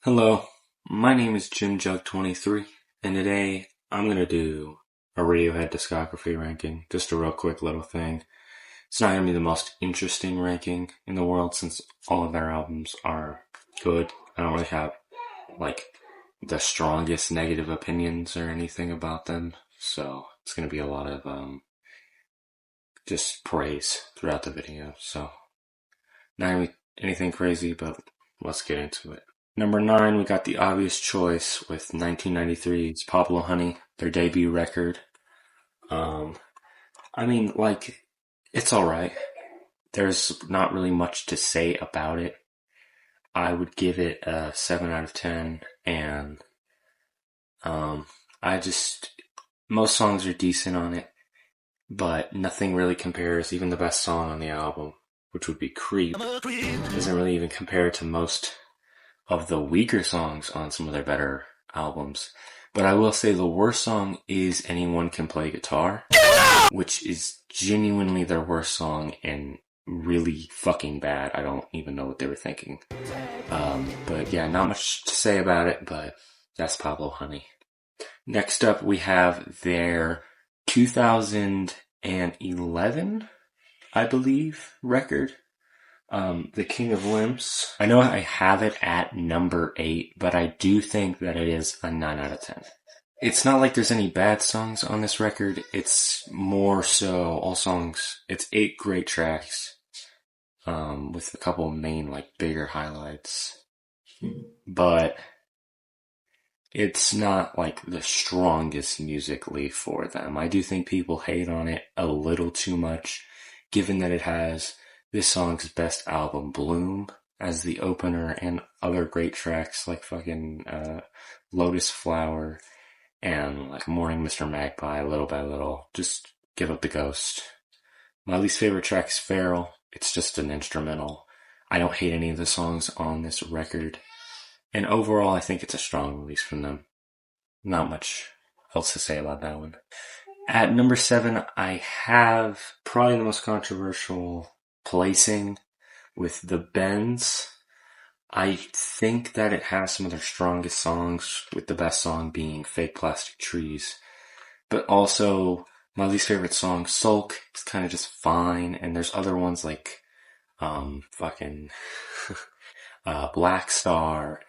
Hello, my name is JimJug23, and today I'm gonna do a Radiohead discography ranking. Just a real quick little thing. It's not gonna be the most interesting ranking in the world since all of their albums are good. I don't really have like the strongest negative opinions or anything about them, so it's gonna be a lot of just praise throughout the video. So not really anything crazy, but let's get into it. Number 9, we got the obvious choice with 1993's Pablo Honey, their debut record. Um, I mean, like, it's alright. There's not really much to say about it. I would give it a 7 out of 10, and, um, I just, most songs are decent on it, but nothing really compares, even the best song on the album, which would be Creep, doesn't really even compare to most of the weaker songs on some of their better albums. But I will say the worst song is Anyone Can Play Guitar, which is genuinely their worst song and really fucking bad. I don't even know what they were thinking. But yeah, not much to say about it, but that's Pablo Honey. Next up, we have their 2011, I believe, record. The King of Limbs. I know I have it at number 8, but I do think that it is a 9 out of 10. It's not like there's any bad songs on this record. It's more so all songs. It's 8 great tracks, with a couple main, like, bigger highlights. But it's not like the strongest musically for them. I do think people hate on it a little too much, given that it has this song's best album, Bloom, as the opener, and other great tracks like fucking Lotus Flower and like Morning Mr. Magpie, Little by Little. Just Give Up the Ghost. My least favorite track is Feral. It's just an instrumental. I don't hate any of the songs on this record. And overall, I think it's a strong release from them. Not much else to say about that one. At number 7, I have probably the most controversial placing with The Bends. I think that it has some of their strongest songs, with the best song being Fake Plastic Trees. But also, my least favorite song, Sulk, is kind of just fine, and there's other ones like, fucking, Black Star,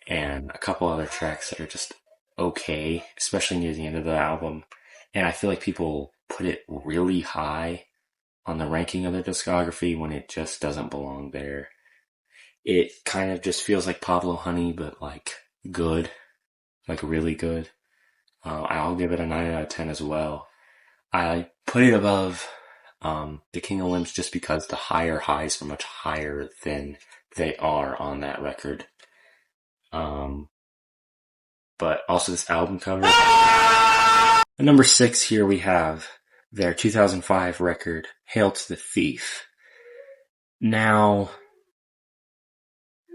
and a couple other tracks that are just okay, especially near the end of the album. And I feel like people put it really high on the ranking of their discography when it just doesn't belong there. It kind of just feels like Pablo Honey, but like good, like really good. I'll give it a 9 out of 10 as well. I put it above The King of Limbs just because the higher highs are much higher than they are on that record. But also this album cover. At number 6 here we have their 2005 record, Hail to the Thief. Now,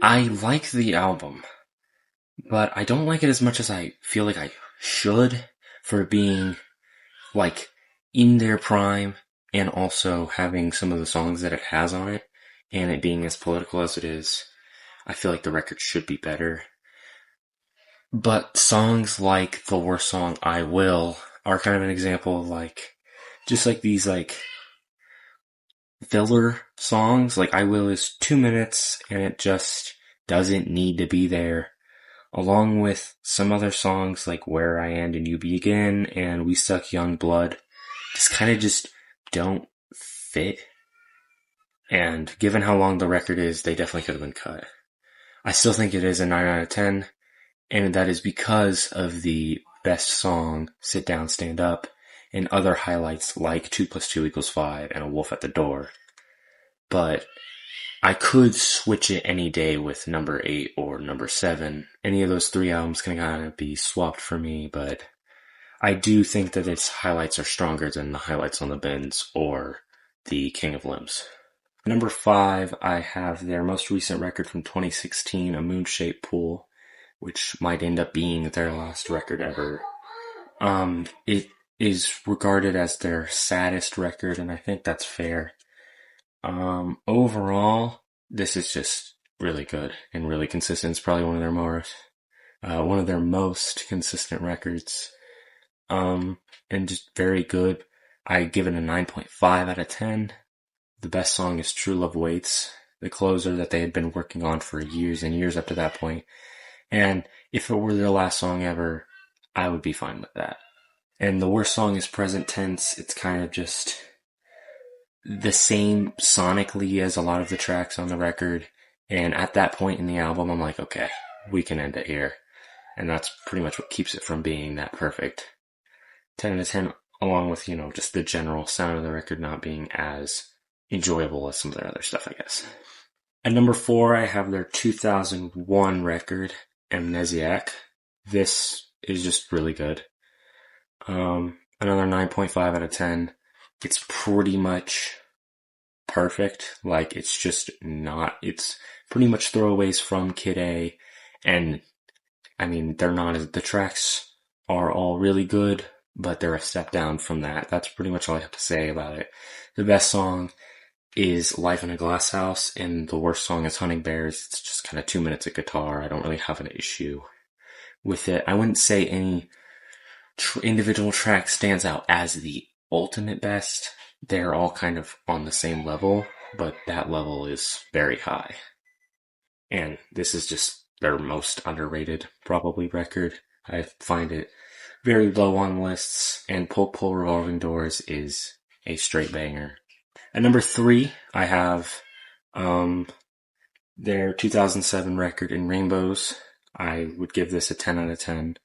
I like the album, but I don't like it as much as I feel like I should, for it being like in their prime and also having some of the songs that it has on it and it being as political as it is. I feel like the record should be better. But songs like the worst song, I Will, are kind of an example of like, just like these like filler songs. Like I Will is 2 minutes and it just doesn't need to be there. Along with some other songs like Where I End and You Begin and We Suck Young Blood, just kind of just don't fit. And given how long the record is, they definitely could have been cut. I still think it is a 9 out of 10. And that is because of the best song, Sit Down, Stand Up, and other highlights like 2 + 2 = 5 and A Wolf at the Door. But I could switch it any day with number 8 or number 7. Any of those 3 albums can kind of be swapped for me, but I do think that its highlights are stronger than the highlights on The Bends or The King of Limbs. Number 5, I have their most recent record from 2016, A Moon-Shaped Pool, which might end up being their last record ever. It is regarded as their saddest record, and I think that's fair. Overall, this is just really good and really consistent. It's probably one of their most consistent records. And just very good. I give it a 9.5 out of 10. The best song is True Love Waits, the closer that they had been working on for years and years up to that point. And if it were their last song ever, I would be fine with that. And the worst song is Present Tense. It's kind of just the same sonically as a lot of the tracks on the record. And at that point in the album, I'm like, okay, we can end it here. And that's pretty much what keeps it from being that perfect. 10 out of 10, along with, just the general sound of the record not being as enjoyable as some of their other stuff, I guess. At number 4, I have their 2001 record, Amnesiac. This is just really good. Another 9.5 out of 10. It's pretty much perfect. Like, it's pretty much throwaways from Kid A. And, the tracks are all really good, but they're a step down from that. That's pretty much all I have to say about it. The best song is Life in a Glass House, and the worst song is Hunting Bears. It's just kind of 2 minutes of guitar. I don't really have an issue with it. I wouldn't say any individual track stands out as the ultimate best. They're all kind of on the same level, but that level is very high. And this is just their most underrated, probably, record. I find it very low on lists, and Pull Pull Revolving Doors is a straight banger. At number 3, I have their 2007 record, In Rainbows. I would give this a 10 out of 10,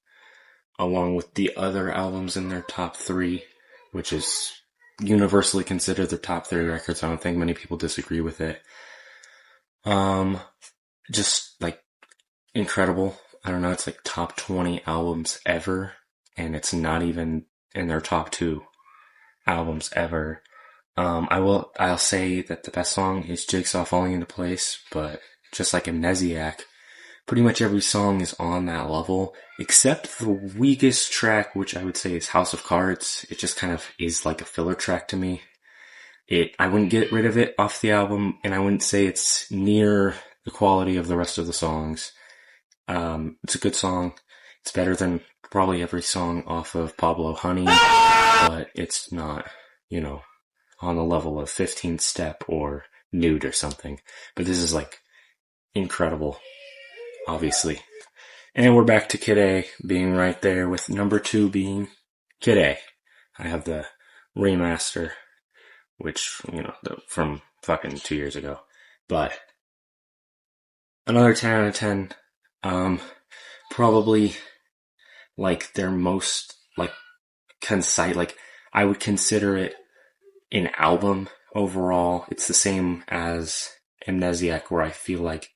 along with the other albums in their top 3, which is universally considered their top 3 records. I don't think many people disagree with it. Just, incredible. I don't know, it's top 20 albums ever, and it's not even in their top 2 albums ever. I'll say that the best song is Jigsaw Falling Into Place, but just like Amnesiac, pretty much every song is on that level, except the weakest track, which I would say is House of Cards. It just kind of is like a filler track to me. I wouldn't get rid of it off the album, and I wouldn't say it's near the quality of the rest of the songs. It's a good song. It's better than probably every song off of Pablo Honey, but it's not, on the level of 15th Step or Nude or something. But this is incredible, obviously. And we're back to Kid A being right there, with number 2 being Kid A. I have the remaster, which, from fucking 2 years ago. But another 10 out of 10. Probably their most concise, I would consider it an album overall. It's the same as Amnesiac, where I feel like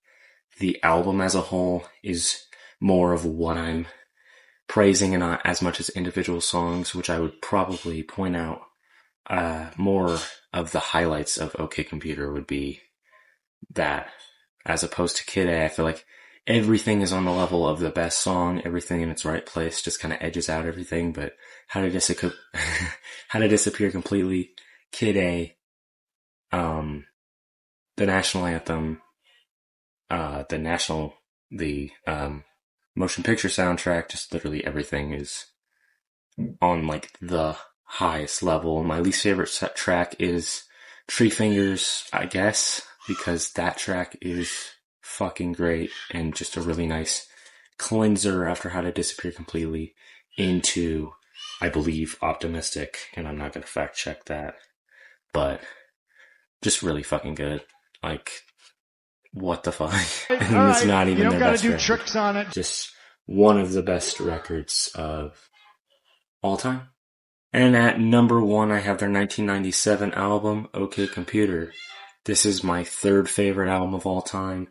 the album as a whole is more of what I'm praising, and not as much as individual songs, which I would probably point out. More of the highlights of OK Computer would be that, as opposed to Kid A. I feel like everything is on the level of the best song. Everything in its right place just kind of edges out everything. But How to Disappear Completely, Kid A, the national anthem, the motion picture soundtrack, just literally everything is on the highest level. My least favorite track is Tree Fingers, I guess, because that track is fucking great and just a really nice cleanser after How to Disappear Completely into, I believe, Optimistic, and I'm not going to fact check that, but just really fucking good. What the fuck? And it's not even their best record. Tricks on it. Just one of the best records of all time. And at number 1, I have their 1997 album, OK Computer. This is my 3rd favorite album of all time.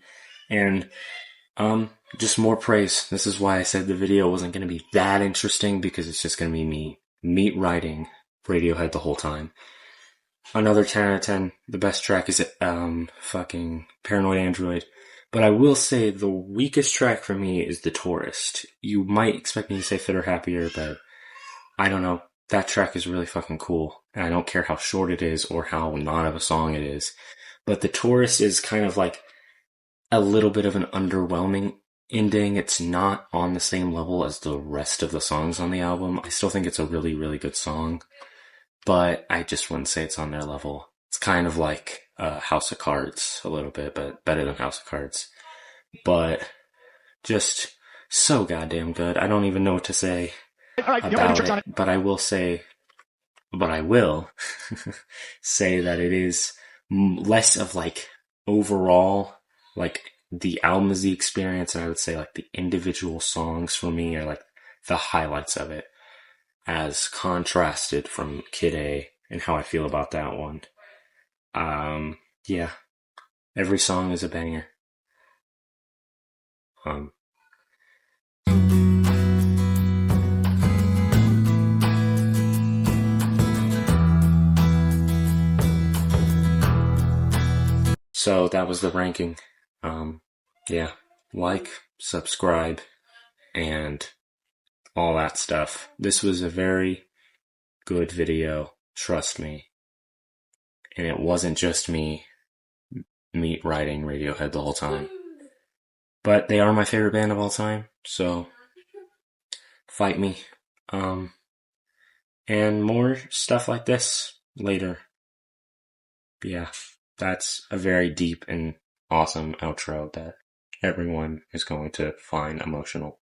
And, just more praise. This is why I said the video wasn't going to be that interesting, because it's just going to be me meat riding Radiohead the whole time. Another 10 out of 10. The best track is fucking Paranoid Android. But I will say the weakest track for me is The Tourist. You might expect me to say Fitter Happier, but I don't know. That track is really fucking cool. And I don't care how short it is or how not of a song it is. But The Tourist is kind of a little bit of an underwhelming ending. It's not on the same level as the rest of the songs on the album. I still think it's a really, really good song, but I just wouldn't say it's on their level. It's kind of like House of Cards a little bit, but better than House of Cards. But just so goddamn good. I don't even know what to say about it, but I will say, but I will say that it is less of like overall, like the album is the experience, and I would say like the individual songs for me are like the highlights of it, as contrasted from Kid A and how I feel about that one. Yeah, every song is a banger. So that was the ranking. Yeah, like, subscribe, and all that stuff. This was a very good video, trust me. And it wasn't just me writing Radiohead the whole time. But they are my favorite band of all time, so fight me. And more stuff like this later. But yeah, that's a very deep and awesome outro that everyone is going to find emotional.